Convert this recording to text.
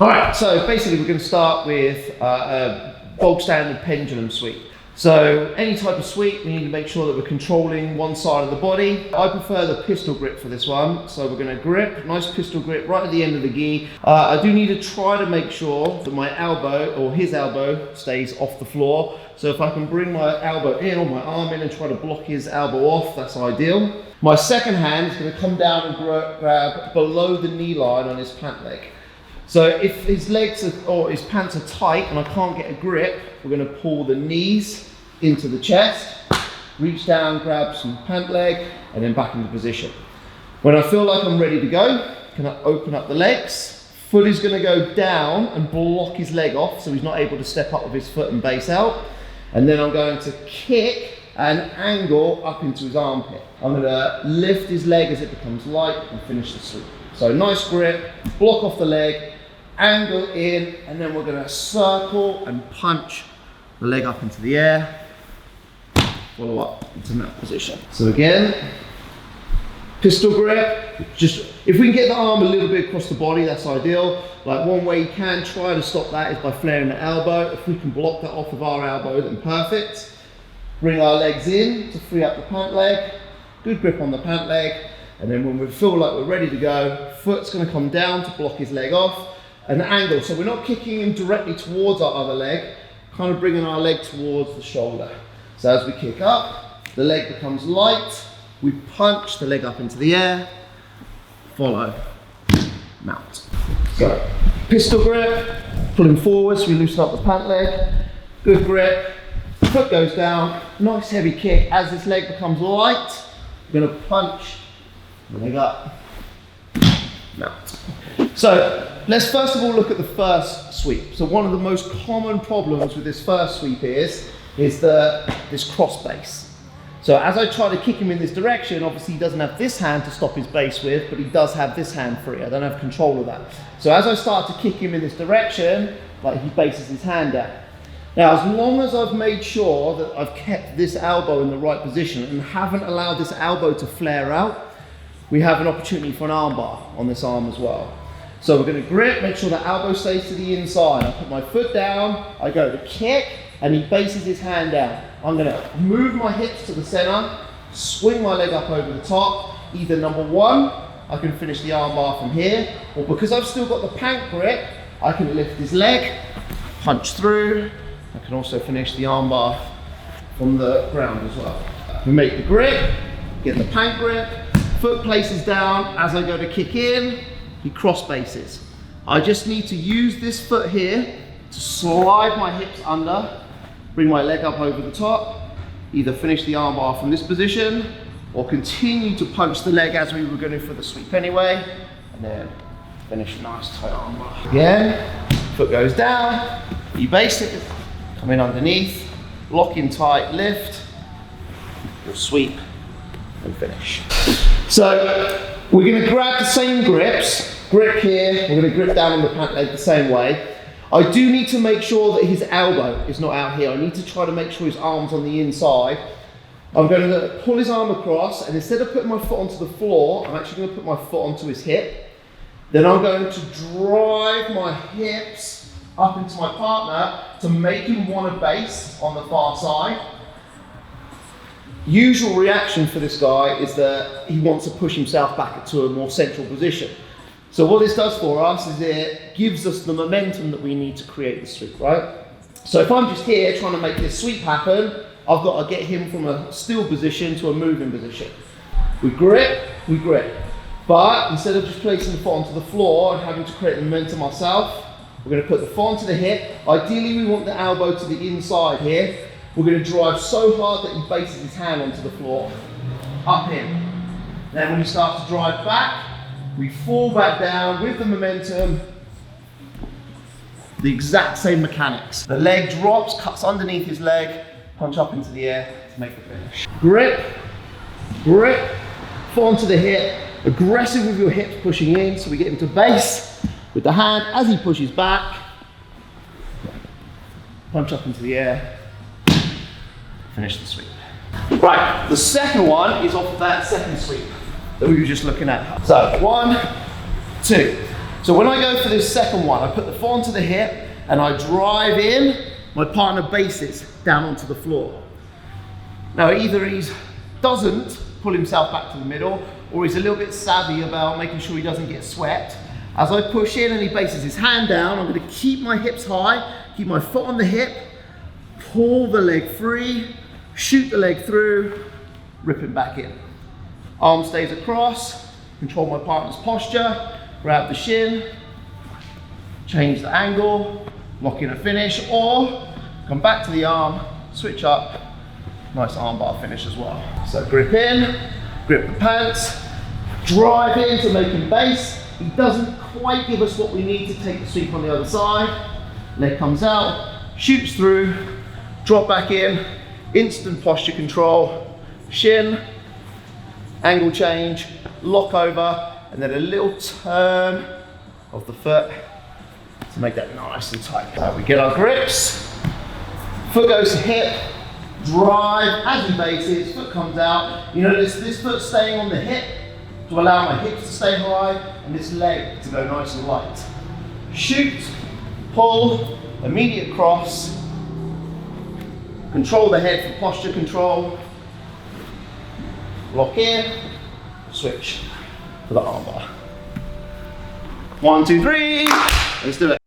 All right, so basically we're going to start with a bog standard pendulum sweep. So any type of sweep, we need to make sure that we're controlling one side of the body. I prefer the pistol grip for this one. So we're going to grip, nice pistol grip right at the end of the gi. I do need to try to make sure that my elbow, or his elbow, stays off the floor. So if I can bring my elbow in or my arm in and try to block his elbow off, that's ideal. My second hand is going to come down and grab below the knee line on his pant leg. So if his legs or his pants are tight and I can't get a grip, we're going to pull the knees into the chest, reach down, grab some pant leg, and then back into position. When I feel like I'm ready to go, can I open up the legs? Foot is going to go down and block his leg off so he's not able to step up with his foot and base out. And then I'm going to kick and angle up into his armpit. I'm going to lift his leg as it becomes light and finish the sweep. So nice grip, block off the leg, angle in, and then we're going to circle and punch the leg up into the air, follow up into that position. So again, pistol grip, just if we can get the arm a little bit across the body, that's ideal. Like one way you can try to stop that is by flaring the elbow. If we can block that off with our elbow, then perfect. Bring our legs in to free up the pant leg, good grip on the pant leg, and then when we feel like we're ready to go, foot's going to come down to block his leg off, and angle. So we're not kicking him directly towards our other leg, kind of bringing our leg towards the shoulder. So as we kick up, the leg becomes light, we punch the leg up into the air, follow, mount. So pistol grip, pulling forward so we loosen up the pant leg, good grip, foot goes down, nice heavy kick. As this leg becomes light, we're going to punch the leg up, mount. So let's first of all look at the first sweep. So one of the most common problems with this first sweep is this cross base. So as I try to kick him in this direction, obviously he doesn't have this hand to stop his base with, but he does have this hand free. I don't have control of that. So as I start to kick him in this direction, like he bases his hand down. Now, as long as I've made sure that I've kept this elbow in the right position and haven't allowed this elbow to flare out, we have an opportunity for an armbar on this arm as well. So we're going to grip, make sure the elbow stays to the inside. I put my foot down, I go to kick, and he bases his hand down. I'm going to move my hips to the center, swing my leg up over the top. Either number one, I can finish the armbar from here, or because I've still got the pant grip, I can lift his leg, punch through. I can also finish the armbar from the ground as well. We make the grip, get the pant grip, foot places down. As I go to kick in, he cross bases. I just need to use this foot here to slide my hips under, bring my leg up over the top, either finish the armbar from this position or continue to punch the leg as we were going to for the sweep anyway, and then finish a nice tight armbar. Again, foot goes down, you base it, come in underneath, lock in tight, lift, you'll sweep and finish. So we're going to grab the same grips, grip here, we're going to grip down on the pant leg the same way. I do need to make sure that his elbow is not out here. I need to try to make sure his arm's on the inside. I'm going to pull his arm across, and instead of putting my foot onto the floor, I'm actually going to put my foot onto his hip. Then I'm going to drive my hips up into my partner to make him want to base on the far side. Usual reaction for this guy is that he wants to push himself back to a more central position. So what this does for us is it gives us the momentum that we need to create the sweep, right? So if I'm just here trying to make this sweep happen, I've got to get him from a still position to a moving position. We grip. But instead of just placing the foot onto the floor and having to create the momentum ourselves, we're going to put the foot onto the hip. Ideally, we want the elbow to the inside here. We're going to drive so hard that he bases his hand onto the floor, up in. Then when we start to drive back, we fall back down with the momentum, the exact same mechanics. The leg drops, cuts underneath his leg, punch up into the air to make the finish. Grip, foot onto the hip, aggressive with your hips pushing in so we get him to base with the hand as he pushes back, punch up into the air, finish the sweep. Right, the second one is off of that second sweep that we were just looking at. So 1, 2. So when I go for this second one, I put the foot onto the hip and I drive in, my partner bases down onto the floor. Now either he doesn't pull himself back to the middle, or he's a little bit savvy about making sure he doesn't get swept. As I push in and he bases his hand down, I'm going to keep my hips high, keep my foot on the hip, pull the leg free, shoot the leg through, rip him back in. Arm stays across, control my partner's posture, grab the shin, change the angle, lock in a finish, or come back to the arm, switch up, nice armbar finish as well. So grip in, grip the pants, drive in to make him base. He doesn't quite give us what we need to take the sweep on the other side. Leg comes out, shoots through, drop back in, instant posture control, shin, angle change, lock over, and then a little turn of the foot to make that nice and tight. So we get our grips, foot goes to hip, drive as he bases, foot comes out. You notice this foot staying on the hip to allow my hips to stay high and this leg to go nice and light. Shoot, pull, immediate cross, control the head for posture control, lock in, switch for the armbar. 1, 2, 3, let's do it.